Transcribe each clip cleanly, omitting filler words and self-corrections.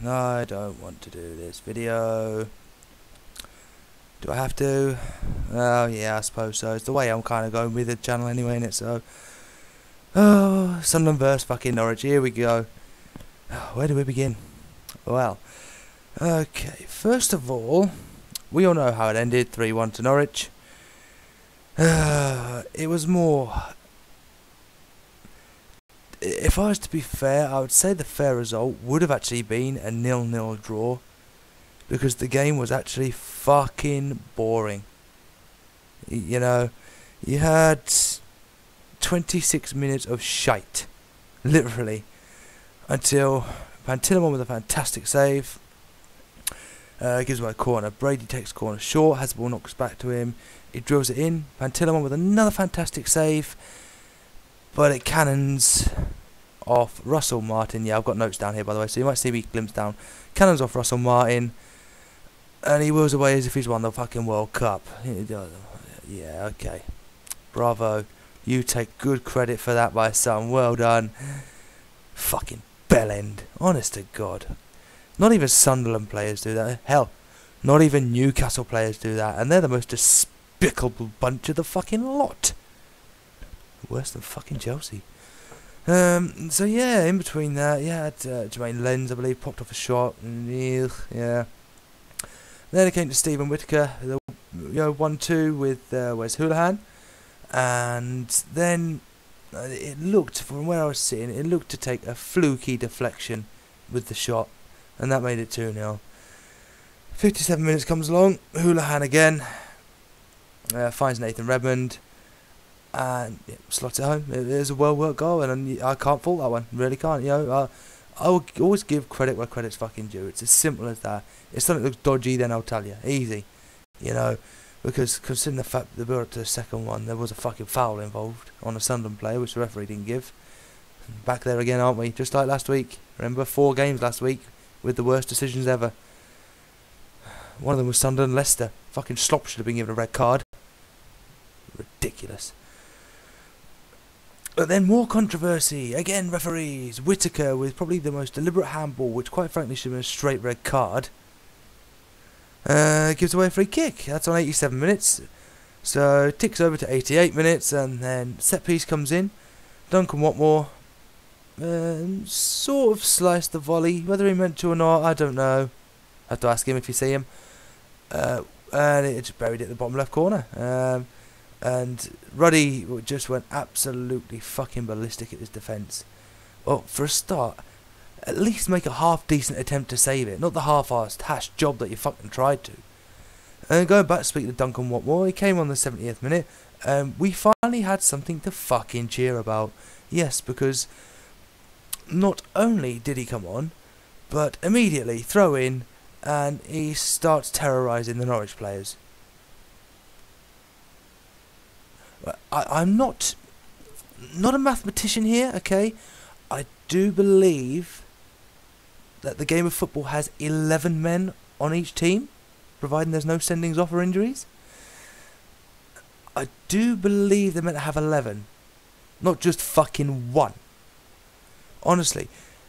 I don't want to do this video. Do I have to? Oh yeah, I suppose so. It's the way I'm kind of going with the channel anyway, innit? So, oh, Sunderland vs fucking Norwich. Here we go. Where do we begin? Well, okay. First of all, we all know how it ended. 3-1 to Norwich. It was more. If I was to be fair, I would say the fair result would have actually been a 0-0 draw, because the game was actually fucking boring. You know, you had 26 minutes of shite, literally, until Pantilimon with a fantastic save. Gives away a corner. Brady takes corner short, has the ball, knocks back to him. He drills it in. Pantilimon with another fantastic save, but it cannons off Russell Martin. Yeah, I've got notes down here, by the way, so you might see me glimpse down. Cannons off Russell Martin, and he wheels away as if he's won the fucking World Cup. Yeah, okay. Bravo. You take good credit for that, my son. Well done. Fucking bellend. Honest to God. Not even Sunderland players do that. Hell, not even Newcastle players do that. And they're the most despicable bunch of the fucking lot. Worse than fucking Chelsea. So yeah, in between that, yeah, Jermaine Lenz, I believe, popped off a shot. Yeah. Then it came to Stephen Whittaker, 1-2 with Wes Houlihan. And then it looked, from where I was sitting, it looked to take a fluky deflection with the shot. And that made it 2-0. 57 minutes comes along. Houlihan again. Finds Nathan Redmond. And slots it home. It is a well-worked goal, and I can't fault that one. Really can't. You know, I will always give credit where credit's fucking due. It's as simple as that. If something looks dodgy, then I'll tell you. Easy. You know, because considering the fact that the build up to the second one, there was a fucking foul involved on a Sunderland player, which the referee didn't give. Back there again, aren't we? Just like last week. Remember, 4 games last week with the worst decisions ever. One of them was Sunderland Leicester. Fucking Slop should have been given a red card. Ridiculous. But then more controversy. Again, referees. Whittaker with probably the most deliberate handball, which quite frankly should have been a straight red card. Gives away a free kick. That's on 87 minutes. So ticks over to 88 minutes, and then set piece comes in. Duncan Watmore sort of sliced the volley. Whether he meant to or not, I don't know. I have to ask him if you see him. And it just buried it at the bottom left corner. And Ruddy just went absolutely fucking ballistic at his defence. Well, for a start, at least make a half-decent attempt to save it. Not the half-assed hash job that you fucking tried to. And going back to speak to Duncan Watmore, he came on the 70th minute. We finally had something to fucking cheer about. Yes, because not only did he come on, but immediately throw in, and he starts terrorising the Norwich players. I'm not a mathematician here, okay? I do believe that the game of football has 11 men on each team, providing there's no sendings off or injuries. I do believe they're meant to have 11, not just fucking 1. Honestly,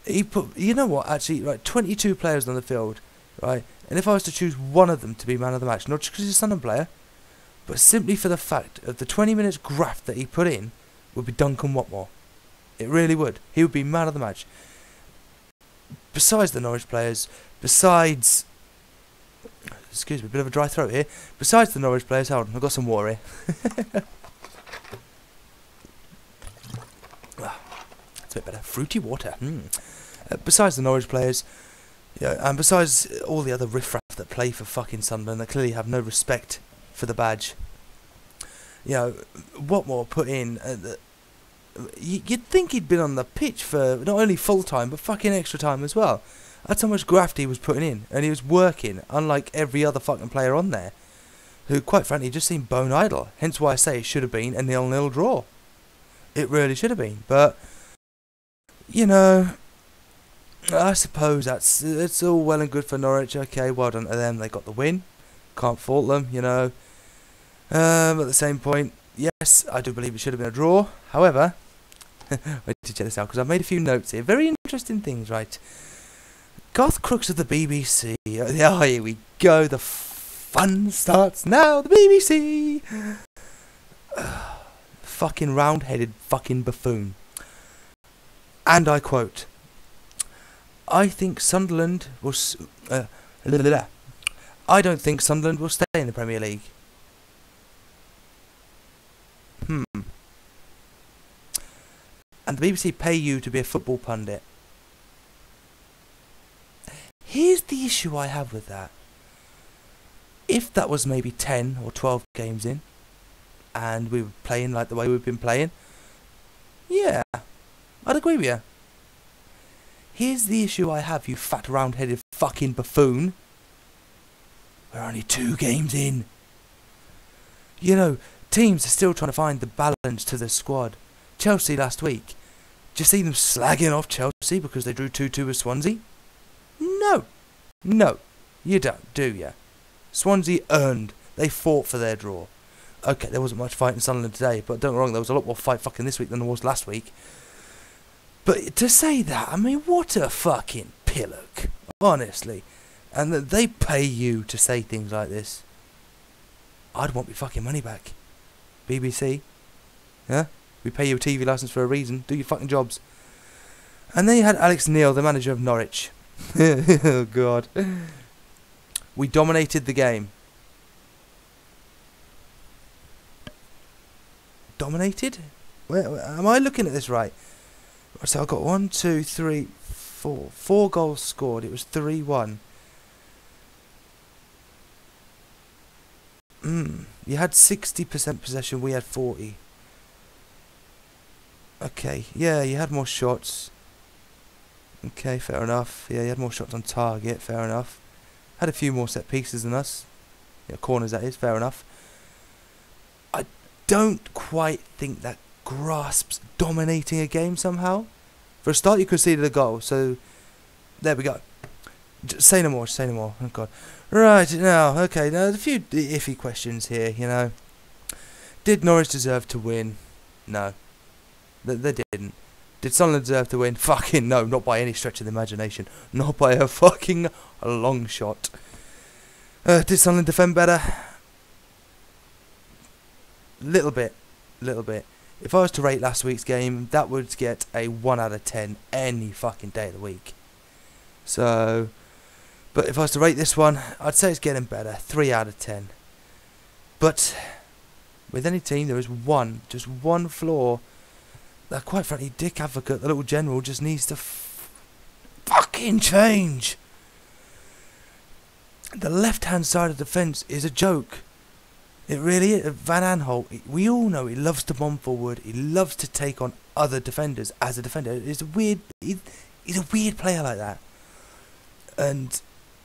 you know what, actually, right, 22 players on the field, right? And if I was to choose one of them to be man of the match, not just because he's a Sunderland player, but simply for the fact of the 20 minutes graft that he put in, would be Duncan Watmore. It really would. He would be man of the match. Besides the Norwich players, excuse me, a bit of a dry throat here. Besides the Norwich players, hold on, I've got some water here. That's a bit better. Fruity water. Besides the Norwich players, and besides all the other riffraff that play for fucking Sunderland that clearly have no respect for the badge, Watmore put in. You'd think he'd been on the pitch for not only full time but fucking extra time as well. That's how much graft he was putting in, and he was working, unlike every other fucking player on there, who quite frankly just seemed bone idle. Hence why I say it should have been a 0-0 draw. It really should have been, but I suppose it's all well and good for Norwich. Okay, well done to them. They got the win. Can't fault them, At the same point, yes, I do believe it should have been a draw. However, wait to check this out, because I've made a few notes here. Very interesting things, right? Goth crooks of the BBC. Oh, here we go. The fun starts now. The BBC. Fucking round-headed fucking buffoon. And I quote, I think Sunderland will... I don't think Sunderland will stay in the Premier League. And the BBC pay you to be a football pundit. Here's the issue I have with that. If that was maybe 10 or 12 games in, and we were playing like the way we've been playing, yeah, I'd agree with you. Here's the issue I have, you fat round-headed fucking buffoon. We're only 2 games in. You know, teams are still trying to find the balance to the squad. Chelsea last week. Did you see them slagging off Chelsea because they drew 2-2 with Swansea? No. No, you don't, do you? Swansea earned. They fought for their draw. Okay, there wasn't much fight in Sunderland today, but don't get me wrong, there was a lot more fight fucking this week than there was last week. But to say that, I mean, what a fucking pillock, honestly. And that they pay you to say things like this. I'd want my fucking money back. BBC. Yeah? We pay you a TV licence for a reason. Do your fucking jobs. And then you had Alex Neil, the manager of Norwich. Oh, God. We dominated the game. Dominated? Where am I looking at this right? So I got 1, 2, 3, 4. 4 goals scored. It was 3-1. You had 60% possession. We had 40. Okay. Yeah, you had more shots. Okay, fair enough. Yeah, you had more shots on target. Fair enough. Had a few more set pieces than us. Yeah, corners, that is. Fair enough. I don't quite think that grasps dominating a game somehow. For a start, you conceded a goal, so there we go. Say no more, say no more. Oh, God. Right, now, okay, now there's a few iffy questions here, you know. Did Norwich deserve to win? No. They didn't. Did Sunderland deserve to win? Fucking no, not by any stretch of the imagination. Not by a fucking long shot. Did Sunderland defend better? Little bit. If I was to rate last week's game, that would get a 1 out of 10 any fucking day of the week. So, but if I was to rate this one, I'd say it's getting better. 3 out of 10. But with any team, there is just one flaw that, quite frankly, Dick Advocate, the little general, just needs to fucking change. The left-hand side of the defence is a joke. It really is. Van Aanholt, we all know he loves to bomb forward. He loves to take on other defenders as a defender. He's a weird player like that. And,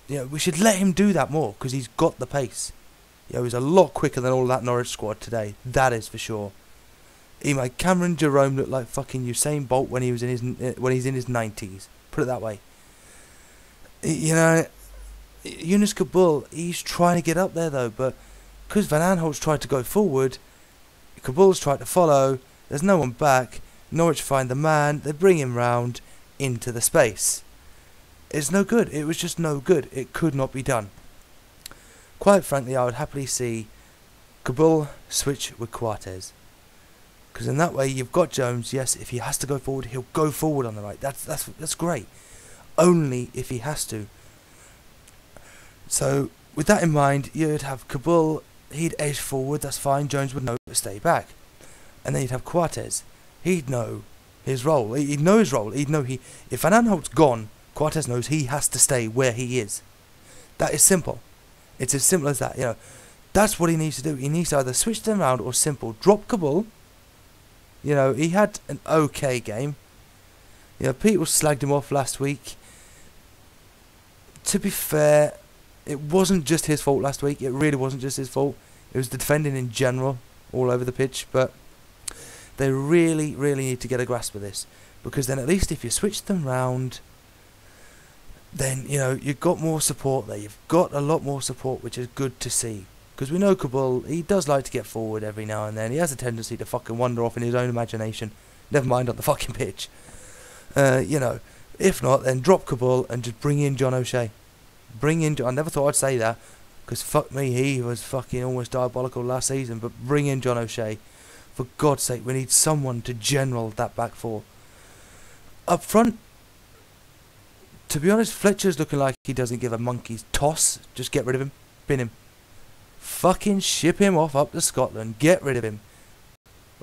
you know, we should let him do that more, because he's got the pace. You know, he's a lot quicker than all that Norwich squad today. That is for sure. He made Cameron Jerome look like fucking Usain Bolt when he's in his 90s. Put it that way. You know, Yunus Kabul, he's trying to get up there though, but because Van Aanholt's tried to go forward, Kabul's tried to follow, there's no one back, Norwich find the man, they bring him round into the space. It's no good. It was just no good. It could not be done. Quite frankly, I would happily see Kabul switch with Coates. Because in that way, you've got Jones. Yes, if he has to go forward, he'll go forward on the right. That's great. Only if he has to. So, with that in mind, you'd have Kabul. He'd edge forward. That's fine. Jones would know to stay back. And then you'd have Coates. He'd know his role. He'd know his role. He'd know if Van Aanholt's gone, Coates knows he has to stay where he is. That is simple. It's as simple as that. You know, that's what he needs to do. He needs to either switch them around or simple drop Kabul. You know, he had an okay game. You know, people slagged him off last week. To be fair, it wasn't just his fault last week. It really wasn't just his fault. It was the defending in general, all over the pitch. But they really, really need to get a grasp of this. Because then at least if you switch them round, then, you know, you've got more support there. You've got a lot more support, which is good to see. Because we know Kabul, he does like to get forward every now and then. He has a tendency to fucking wander off in his own imagination. Never mind on the fucking pitch. You know, If not, then drop Cabal and just bring in John O'Shea. Bring in. I never thought I'd say that, because fuck me, he was fucking almost diabolical last season. But bring in John O'Shea. For God's sake, we need someone to general that back four. Up front, to be honest, Fletcher's looking like he doesn't give a monkey's toss. Just get rid of him. Bin him. Fucking ship him off up to Scotland. Get rid of him.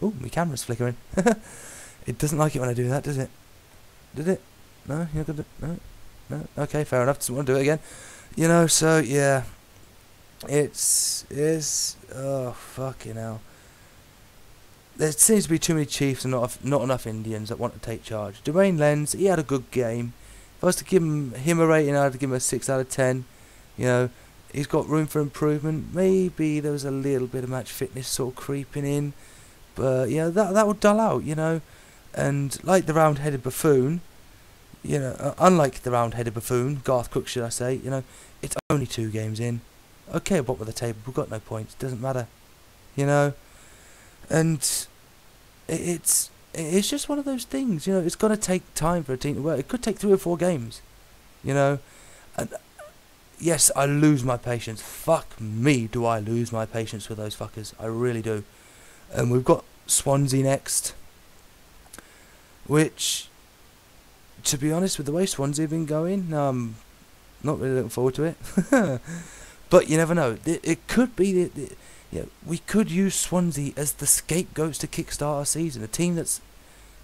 Oh, my camera's flickering. It doesn't like it when I do that, does it? Did it? No? You're not gonna... No? Okay, fair enough. Doesn't want to do it again. You know, so, yeah. It's... Oh, fucking hell. There seems to be too many Chiefs and not enough Indians that want to take charge. Dwayne Lenz, he had a good game. If I was to give him a rating, I'd give him a 6 out of 10. You know, he's got room for improvement. Maybe there was a little bit of match fitness sort of creeping in. But, you know, that would dull out, you know. And like the round-headed buffoon, you know, unlike the round-headed buffoon, Garth Cook should I say, you know, it's only 2 games in. Okay, bottom of the table, we've got no points, doesn't matter. You know. And it's just one of those things, you know. It's going to take time for a team to work. It could take 3 or 4 games, you know. And yes, I lose my patience. Fuck me, do I lose my patience with those fuckers. I really do. And we've got Swansea next, which, to be honest, with the way Swansea have been going, not really looking forward to it. But you never know. It could be yeah, we could use Swansea as the scapegoats to kickstart our season. A team that's,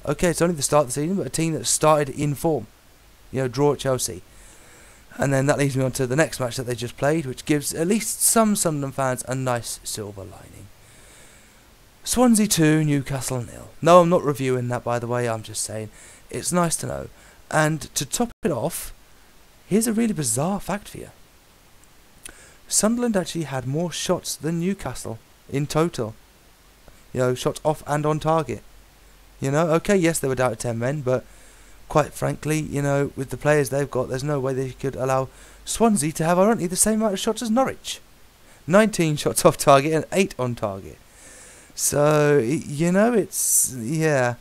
okay, it's only the start of the season, but a team that started in form. You know, draw at Chelsea. And then that leads me on to the next match that they just played, which gives at least some Sunderland fans a nice silver lining. Swansea 2, Newcastle 0. No, I'm not reviewing that, by the way, I'm just saying. It's nice to know. And to top it off, here's a really bizarre fact for you. Sunderland actually had more shots than Newcastle in total. You know, shots off and on target. You know, okay, yes, they were down to 10 men, but quite frankly, you know, with the players they've got, there's no way they could allow Swansea to have ironically the same amount of shots as Norwich. 19 shots off target and 8 on target. So, you know, it's, yeah.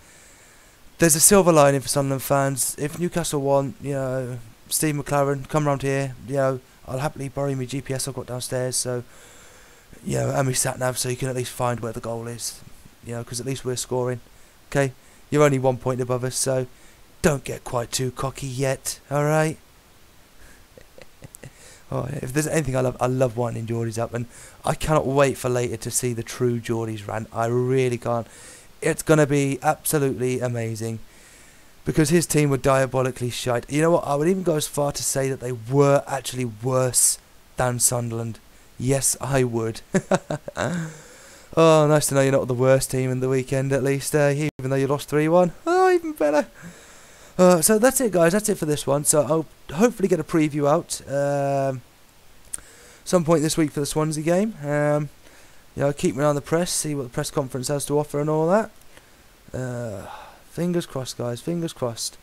There's a silver lining for Sunderland fans. If Newcastle won, you know, Steve McLaren, come round here, you know, I'll happily borrow my GPS I've got downstairs, so, you know, and my sat-nav, so you can at least find where the goal is, you know, because at least we're scoring. Okay, you're only 1 point above us, so don't get quite too cocky yet, alright? Oh, if there's anything I love winding Geordie's up, and I cannot wait for later to see the true Geordie's rant. I really can't. It's going to be absolutely amazing, because his team were diabolically shite. You know what, I would even go as far to say that they were actually worse than Sunderland. Yes, I would. Oh, nice to know you're not the worst team in the weekend, at least, even though you lost 3-1. Oh, even better. So that's it, guys. That's it for this one. So I'll hopefully get a preview out some point this week for the Swansea game. You know, keep me on the press, see what the press conference has to offer and all that. Fingers crossed, guys. Fingers crossed.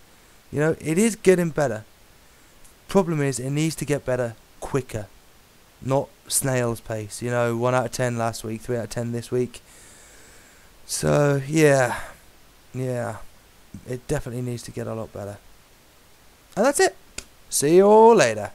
You know, it is getting better. Problem is, it needs to get better quicker, not snail's pace. You know, 1 out of 10 last week, 3 out of 10 this week. So yeah. It definitely needs to get a lot better. And that's it. See you all later.